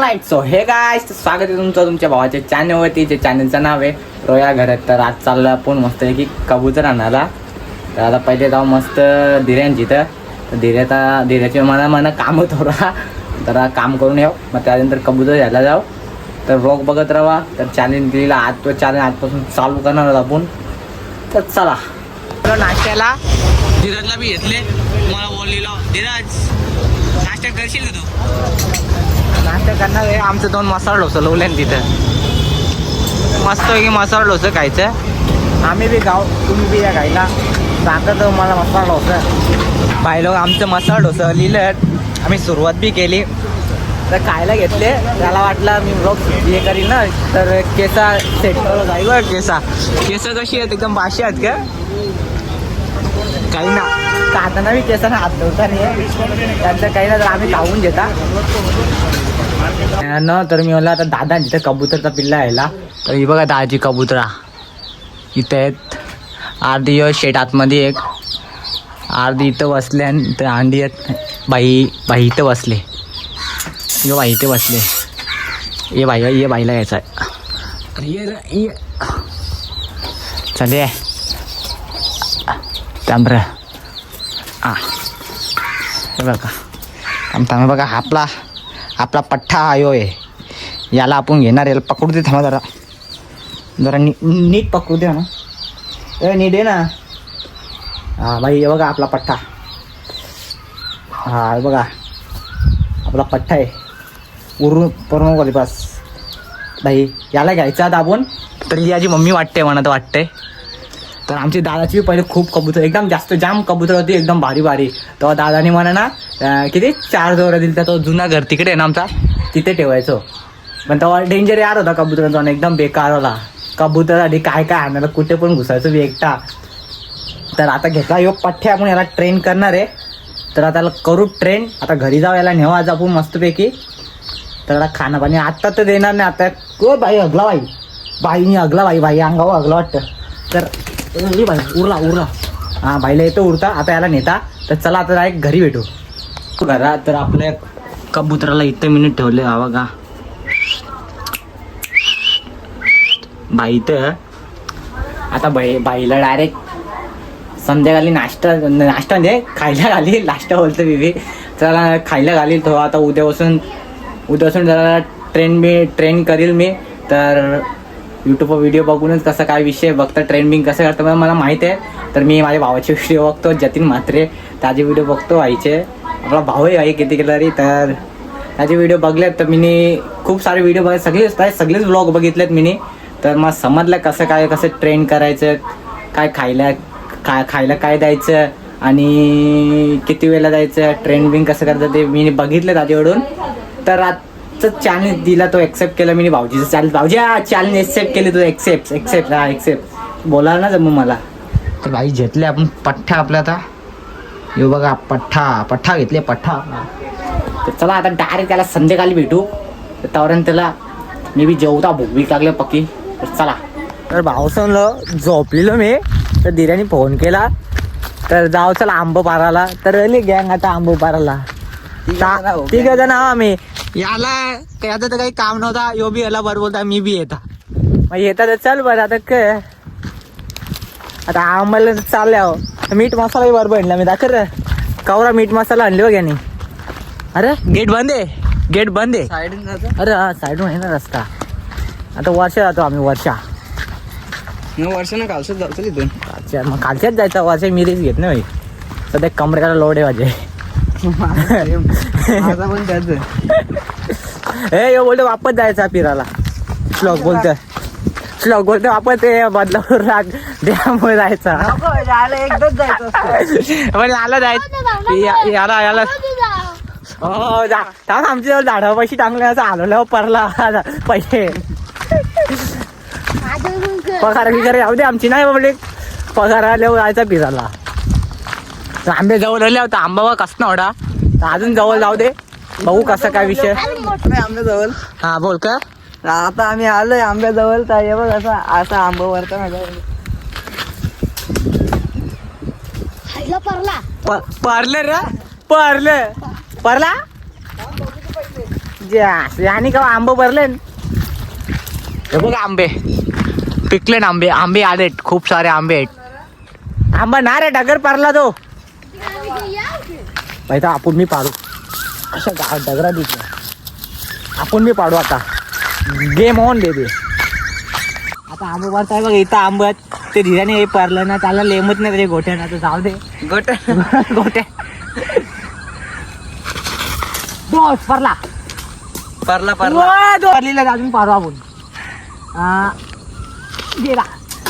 All right so hey guys स्वागत आहे तुमचं तुमच्या भावाच्या चॅनलवरती. जे चॅनलचं नाव आहे रोया घरात. तर आज चाललं आपण मस्त आहे की कबूतर आणायला. तर आता पहिले जाऊ मस्त धीऱ्यांची. तर धीऱ्याची मला काम थोडा जरा काम करून येऊ, मग त्यानंतर कबूतर घ्यायला जाऊ. तर व्लॉग बघत राहा. तर चॅनल दिलेला आज तो चॅनल आजपासून चालू करणार आहोत आपण. तर चला नाश्त्याला धीरजला बी घेतले. मला बोललेलो धीरज नाश्ता करशील का तू? नाश्ता करणार आहे. आमचं 2 मसाला डोसा लावले तिथं. मस्त की मसाला डोसा खायचं. आम्ही बी गाव, तुम्ही बी या खायला सांगत मला मसाला डोसा. बाई लोक आमचं मसाला डोसा लिहिलं. आम्ही सुरुवात बी केली. तर खायला घेतले. त्याला वाटलं मी ब्लॉग हे करीन ना, तर केसा सेट करत आहे बघ. केस कशी आहेत? एकदम बाशी आहेत का? काही ना खाताना बी केसांना हात धुता नाही त्यांचं काही ना. तर आम्ही खाऊन घेता न. तर मी म्हणलं आता दादा तिथं कबूतरचा पिल्ला यायला. तर ही बघा दादाची कबुतरा इथं आहेत. अर्धी शेट आतमध्ये एक, अर्धी इथं बसले आणि इथं अंडी आहेत. बाई इथं बसले. यो बाई इथे बसले. ये बाईला यायचं आहे. ये चले तांबर हे बघा थांबे बघा. आपला पठ्ठा आयो आहे. याला आपण घेणार. याला पकडू दे. थांबा जरा नीट पकडू दे ना. नीट आहे ना. हा बाई हे बघा आपला पठ्ठा. हा बघा आपला पठ्ठा आहे. उरून पूर्ण बस बाई याला घ्यायचं आता आपण. तर याची मम्मी वाटते म्हणत वाटते. तर आमची दादाची पहिले खूप कबूतर एकदम जाम कबूतर होती एकदम भारी. तेव्हा दादाने म्हणा ना किती 4 दोरा दिली. तर तो जुना घर तिकडे आहे ना आमचा, तिथे ठेवायचो. पण तेव्हा डेंजर यार होता कबुतरांचा. एकदम बेकार होला कबूतरसाठी. काय आणायला कुठे पण घुसायचो मी एकटा. तर आता घेतला योग पठ्ठे. आपण याला ट्रेन करणार आहे. तर आता याला करू ट्रेन. आता घरी जाऊ. याला नेऊ आज आपण मस्तपैकी. तर आता खाणं पाणी आत्ता तर देणार नाही. आता बाई अगला बाईने अगला बाई अंगावर अगला वाटतं. तर बाई उरला हां बाईला येतो उरता. आता याला नेता. तर चला आता डायरेक्ट घरी भेटू घरात. तर आपल्या कबुतराला इथं मिनिट ठेवले. हा बघा बाई. तर आता बाईला डायरेक्ट संध्याकाळी नाश्ता दे खायला घाली. नाश्ता बोलतो बीबी. चला खायला घालील तो. आता उद्यापासून जरा ट्रेन करील मी. तर यूट्यूबवर व्हिडिओ बघूनच कसं काय विषय बघता ट्रेंडिंग कसं करतं मला माहीत आहे. तर मी माझ्या भावाचे व्हिडिओ बघतो. जतीन म्हात्रे त्याचे व्हिडिओ बघतो. व्हायचे आपला भाऊ आहे किती केलं तरी. तर त्याचे व्हिडिओ बघलेत. तर मी खूप सारे व्हिडिओ सगळेच व्लॉग बघितलेत मी. तर मला समजलं कसं ट्रेन करायचं, काय खायला काय द्यायचं आणि किती वेळेला द्यायचं, ट्रेंडिंग कसं करतं ते मी बघितलं त्याच्याकडून. तर चॅलेंज दिला तो एक्सेप्ट केला मी. भाऊजीचं चॅलेंज चॅलेंज एक्सेप्ट केली. तो एक्सेप्ट बोला ना जमू मला. तर भाई घेतले आपण पठ्ठा आपला. आता येऊ बघा पठ्ठा घेतले पठ्ठा. तर चला आता डायरेक्ट त्याला संध्याकाळी भेटू. तर तोपर्यंत त्याला मी बी जेवता भूक लागलं पक्की. तर चला. तर भाऊ समलं झोपलेलो मी. तर धीऱ्याने फोन केला. तर जाऊ चला आंबो पाराला. तर गँग आता आंबो पाराला ठीक आहे ना. आम्ही याला याचं तर काही काम नव्हता. यो बी याला बरं बोलता. मी बी येता मग येता. तर चल बरं आता काय आता आम्हाला चालल्या. मीठ मसालाही बरं बनला मी दाखर. कवरा मीठ मसाला आणली बघ याने. अरे गेट बंद आहे साईडून जातो. अरे हा साईडून आहे ना रस्ता. आता वर्षा जातो आम्ही. वर्षानं कालच्याच जातो तिथून. अच्छा मग कालच्याच जायचं. वर्षा मी रिस्क घेत नाही भाई. सध्या कमरेला लोड आहे माझे. माझा पण त्याच हे बोलतो वापस जायचा फिरायला. श्लोक बोलतो वापस ते बदलापूर राग त्यामुळे जायचा. एकदाच जायचं पण आला जायचं याला हो जा. आमच्या जवळ झाडापाशी टांगले असं आलो परला पैसे पगार बिगार जाऊ दे आमची नाही बाबा. पगार आल्यावर जायचा फिरायला. आंबे जवळ आले होता. आंबा कसं नवडा. अजून जवळ जाऊ दे बघू कसं काय विषय. आंब्याजवळ हा बोल का. आता आम्ही आलोय आंब्याजवळ. तर बघ असा आंबा वरता परले रे परला आणि का आंबे भरले हे बघ आंबे पिकले ना आंबे आंबे आलेत खूप सारे आंबे आहेत आंबा ना रे डगर पारला तो पाहिजे आपण मी पाडू अशा डगरा दिसला आपण मी पाडू आता गेम ऑन बेबी आता आंबे भरताय बघ इथं आंबत ते धीराने हे पारलं ना त्याला लेमत नाही त्याचे गोठ्या ना तर जाऊ दे गोट्या दोस परला परलीला अजून पारू आपण गेला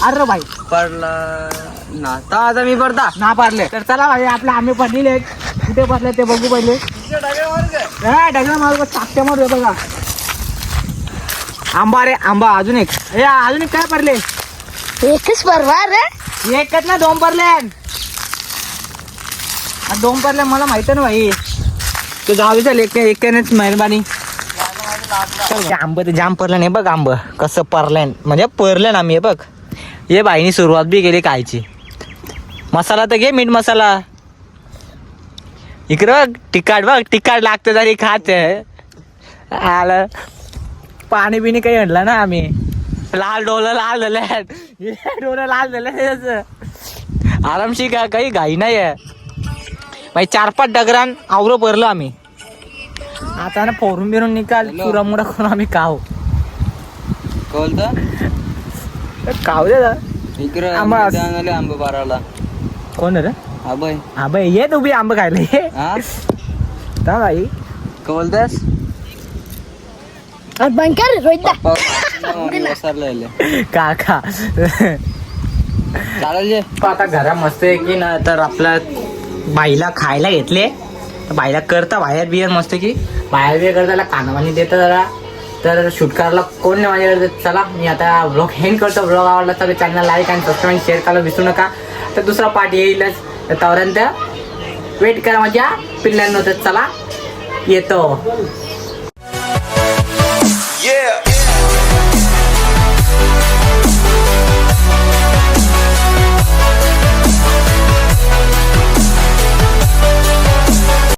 अरे भाई पडला ना आता मी पडता ना पारले तर चला भाई आपले आंबे पडलेले आहेत कुठे पडले ते बघू पहिले डगला मारू टाकते मारू बघा आंबा रे आंबा अजून एक काय पडले एकच परवा रे एकच ना दोन पडले दोन पडले मला माहित ना भाई ते गावीचा एकानेच मेहरबानी आंब ते जाम पडलं नाही बघ आंब कसं परलं म्हणजे परलं ना मी बघ ये बाईनी सुरुवात बी केली खायची मसाला तर घे मीठ मसाला इकडं बघ तिखट लागतं तरी खात आलं पाणी बिणी काही आणलं ना आम्ही लाल डोलं लाल झालं आरामशी का काही घाई नाही आहे भाई 4-5 डगरान आवरं भरलं आम्ही आता ना फोरून बिरून निकाल पुरा मुडा करून आम्ही खाऊ खाऊ दे इकडे आंबा आंबे बाराला कोण रे आंबे ये तू बी आंबे खायला ये का भाई बोलतास बंकर रोहित काका चालेल आता घरा मस्त आहे की ना तर आपल्या बाईला खायला घेतले बाईला करता बाहेर बियर मस्त की बाहेर बियर करता कानावानी देतं जरा तर शूट करायला कोण नाही माझ्याकडे चला मी आता ब्लॉग हेंड करतो ब्लॉग आवडला तर चॅनल लाईक आणि सबस्क्राईब शेअर करायला विसरू नका तर दुसरा पार्ट येईलच तर तोपर्यंत वेट करा माझ्या पिल्ल्यांना तर चला येतो Yeah.